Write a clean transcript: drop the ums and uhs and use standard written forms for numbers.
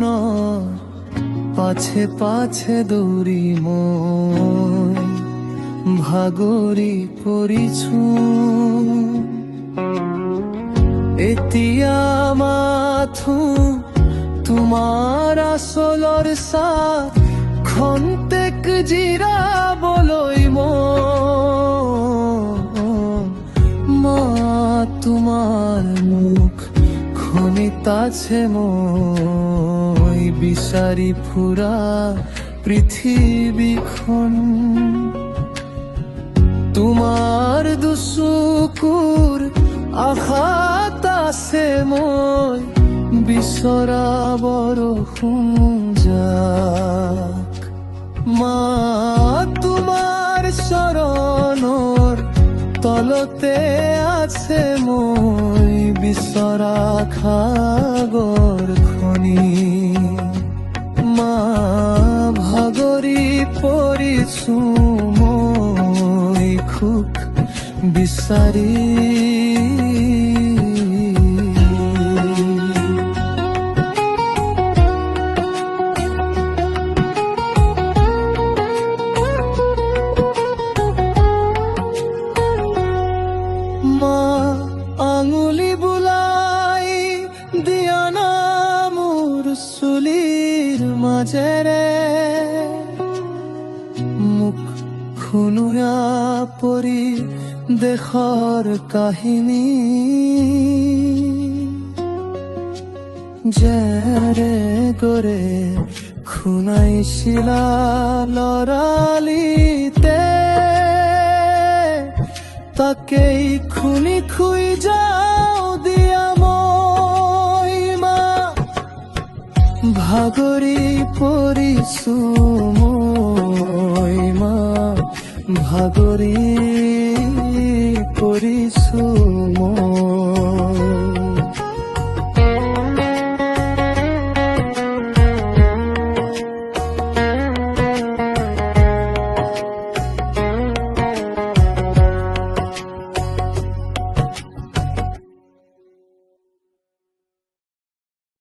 সপোনৰ পাছে পাছে দৌৰি মই ভাগৰি পৰিছো। এতিয়া মাথো তোমাৰ আচলৰ ছাট খন্তেক জিৰাবলৈ মা তোমাৰ মুখ খনিত আছে মই বিচাৰি ফুৰা পৃথিৱীখন। তোমাৰ দুচকুৰ আশাত আছে মই বিচৰা বৰষুণ যাক। মা তোমাৰ চৰণৰ তলতে আছে মই বিচৰা সাগৰ খনি। মা ভাগৰি পৰিছো মই সুখ বিচাৰি। মা আঙুলি বুলাই দিয়া না মোৰ চুলিৰ মাজেৰে, মোক শুনোৱা পৰি দেশৰ কাহিনী যেৰে গৰে শুনাইছিলা লৰালিতে, তাকেই খুনি খুই যাও দিয়া মই। মা ভাগৰি পৰিছো মই মা ভাগৰি পৰিছো মই।